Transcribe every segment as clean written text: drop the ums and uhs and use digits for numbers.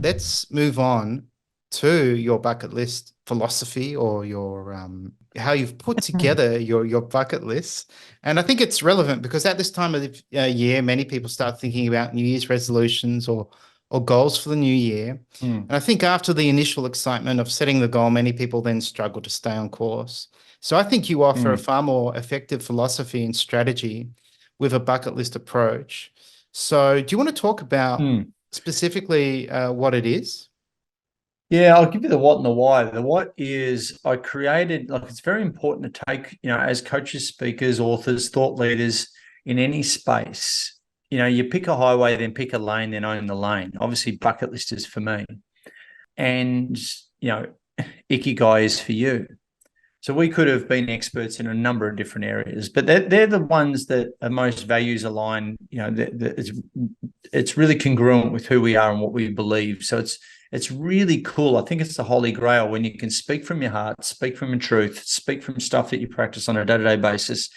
let's move on to your bucket list philosophy or your how you've put together your bucket list. And I think it's relevant because at this time of the year, many people start thinking about New Year's resolutions or goals for the new year. Mm, And I think after the initial excitement of setting the goal, many people then struggle to stay on course. So I think you offer a mm, far more effective philosophy and strategy with a bucket list approach. So do you want to talk about mm. specifically what it is? Yeah, I'll give you the what and the why. The what is I created, like, it's very important to take, as coaches, speakers, authors, thought leaders in any space, you pick a highway, then pick a lane, then own the lane. Obviously, bucket list is for me. And, you know, Ikigai is for you. So we could have been experts in a number of different areas, but they're the ones that are most values aligned. It's really congruent with who we are and what we believe. So it's really cool. I think it's the holy grail when you can speak from your heart, speak from your truth, speak from stuff that you practice on a day-to-day basis,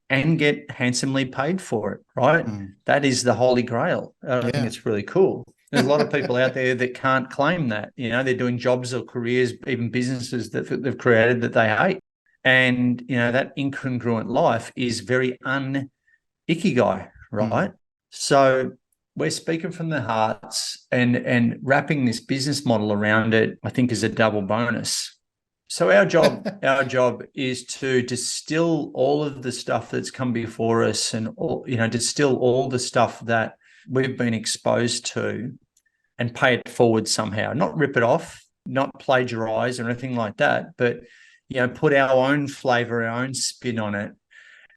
and get handsomely paid for it. Right? Mm, That is the holy grail. I think yeah. it's really cool. There's a lot of people out there that can't claim that. They're doing jobs or careers, even businesses that they've created that they hate. And, that incongruent life is very un-ikigai, Mm, right? So we're speaking from the hearts and wrapping this business model around it, I think, is a double bonus. So our job is to distill all of the stuff that's come before us and distill all the stuff that we've been exposed to and pay it forward somehow, not rip it off, not plagiarize or anything like that, but put our own flavor, our own spin on it,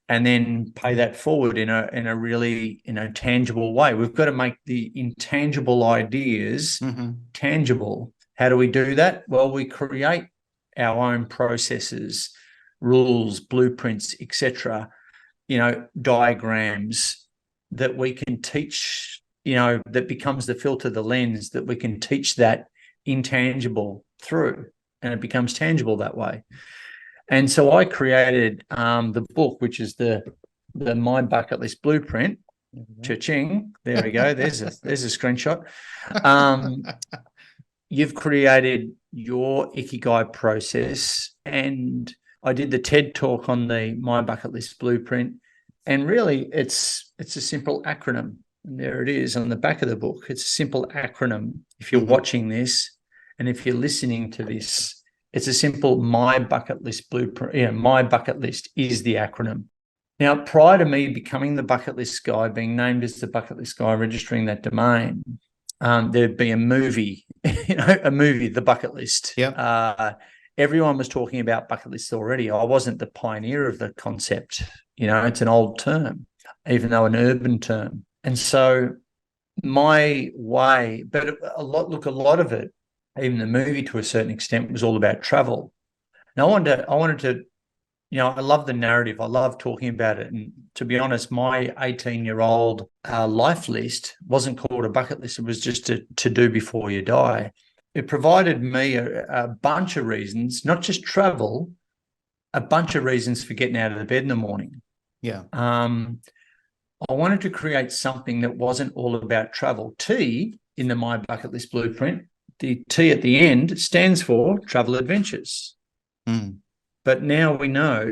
and then pay that forward in a really tangible way. We've got to make the intangible ideas hmm tangible. How do we do that? Well, we create our own processes, rules, blueprints, etc. Diagrams that we can teach, that becomes the filter, the lens that we can teach that intangible through, and it becomes tangible that way. And so I created the book, which is the My Bucket List Blueprint. Cha-ching! There we go. There's a screenshot. Um, you've created your Ikigai process, and I did the TED talk on the My Bucket List Blueprint, and really, it's a simple acronym. And there it is on the back of the book. It's a simple acronym. If you're hmm watching this, and if you're listening to this, it's a simple My Bucket List Blueprint. Yeah, My Bucket List is the acronym. Now, prior to me becoming the bucket list guy, being named as the bucket list guy, registering that domain, there'd be a movie, The Bucket List. Yep. Everyone was talking about bucket lists already. I wasn't the pioneer of the concept. It's an old term, even though an urban term. And so my way, but a lot of it, even the movie to a certain extent, was all about travel. Now I wanted to I love the narrative. I love talking about it. And to be honest, my 18-year-old life list wasn't called a bucket list. It was just to do before you die. It provided me a bunch of reasons, not just travel, a bunch of reasons for getting out of the bed in the morning. Yeah. I wanted to create something that wasn't all about travel. T in the My Bucket List Blueprint, the T at the end stands for travel adventures. Mm, But now we know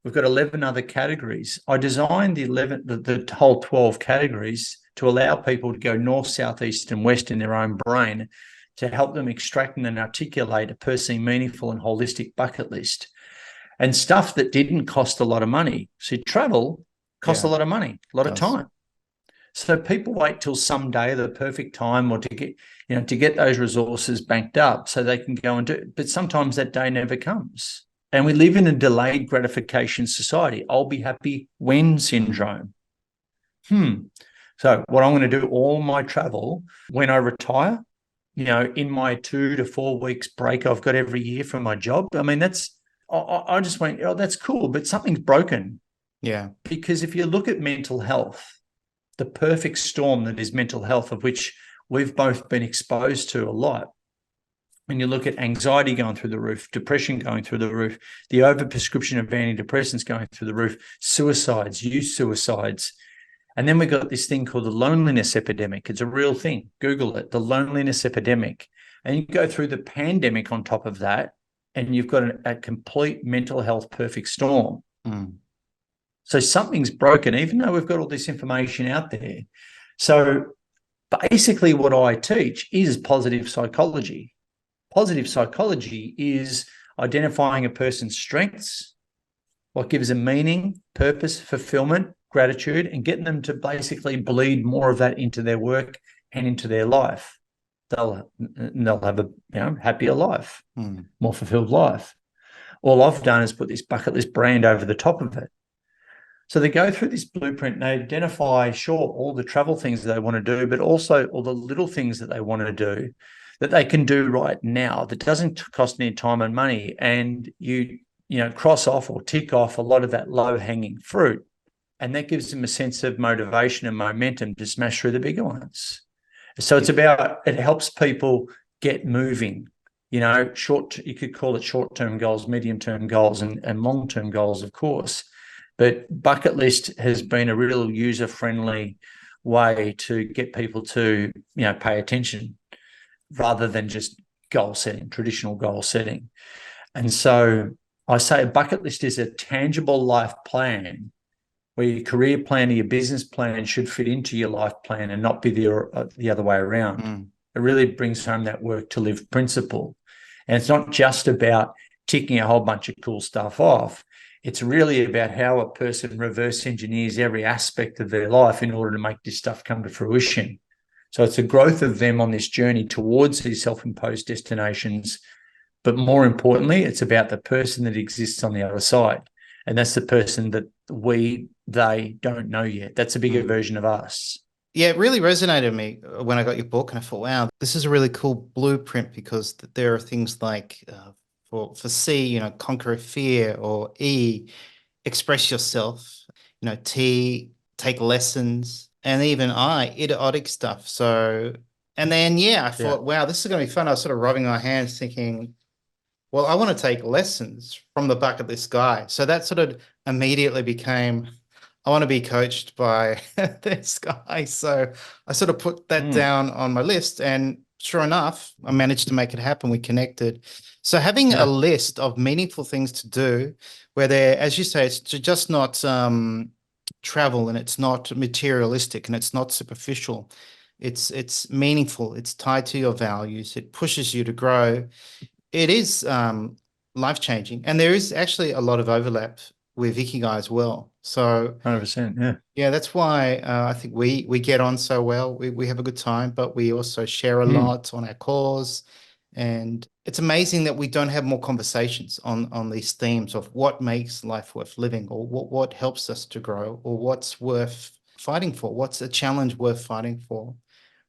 we've got 11 other categories. I designed the whole 12 categories to allow people to go north, south, east, and west in their own brain to help them extract and articulate a personally meaningful and holistic bucket list. And stuff that didn't cost a lot of money. See, travel costs a yeah. lot of money, a lot of Does. time. So people wait till someday, the perfect time, or to get those resources banked up so they can go and do it. But sometimes that day never comes. And we live in a delayed gratification society. I'll be happy when syndrome. So what I'm going to do all my travel when I retire, in my 2 to 4 weeks break I've got every year from my job. I mean, I just went, oh, that's cool, but something's broken. Yeah. Because if you look at mental health, the perfect storm that is mental health, of which we've both been exposed to a lot, and you look at anxiety going through the roof, depression going through the roof, the overprescription of antidepressants going through the roof, suicides, youth suicides, And then we got this thing called the loneliness epidemic. It's a real thing. Google it, the loneliness epidemic. And you go through the pandemic on top of that, and you've got a complete mental health perfect storm. Mm. So something's broken, even though we've got all this information out there. So basically what I teach is positive psychology. Positive psychology is identifying a person's strengths, what gives them meaning, purpose, fulfillment, gratitude, and getting them to basically bleed more of that into their work and into their life. They'll have a happier life, more fulfilled life. All I've done is put this bucket list brand over the top of it. So they go through this blueprint and they identify, sure, all the travel things that they want to do, but also all the little things that they want to do that they can do right now that doesn't cost any time and money. And you cross off or tick off a lot of that low-hanging fruit. And that gives them a sense of motivation and momentum to smash through the bigger ones. So it helps people get moving. You could call it short-term goals, medium-term goals, and long-term goals, of course. But bucket list has been a real user-friendly way to get people to, pay attention rather than just goal setting, traditional goal setting. And so I say a bucket list is a tangible life plan where your career plan or your business plan should fit into your life plan and not be the other way around. It really brings home that work to live principle. And it's not just about ticking a whole bunch of cool stuff off. It's really about how a person reverse engineers every aspect of their life in order to make this stuff come to fruition. So it's a growth of them on this journey towards these self-imposed destinations. But more importantly, it's about the person that exists on the other side. And that's the person that they don't know yet. That's a bigger version of us. Yeah, it really resonated with me when I got your book, and I thought, wow, this is a really cool blueprint, because there are things like for C, conquer fear, or E, express yourself, T, take lessons, and even I, idiotic stuff. So, and then, I thought, wow, this is going to be fun. I was sort of rubbing my hands thinking, well, I want to take lessons from the bucket list guy. So that sort of immediately became, I want to be coached by this guy. So I sort of put that down on my list, and sure enough, I managed to make it happen. We connected. So having a list of meaningful things to do, where they're, as you say, it's just not travel, and it's not materialistic, and it's not superficial. It's meaningful. It's tied to your values. It pushes you to grow. It is life-changing. And there is actually a lot of overlap with Ikigai as well. So 100%, yeah. Yeah, that's why I think we get on so well. We have a good time, but we also share a lot on our calls. And it's amazing that we don't have more conversations on these themes of what makes life worth living, or what helps us to grow, or what's worth fighting for, what's a challenge worth fighting for,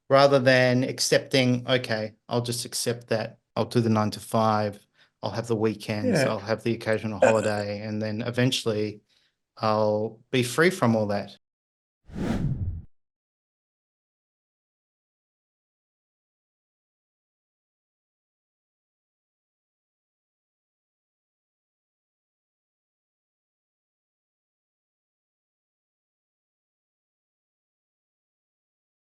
rather than accepting, okay, I'll just accept that. I'll do the 9 to 5. I'll have the weekends. I'll have the occasional holiday. And then eventually I'll be free from all that.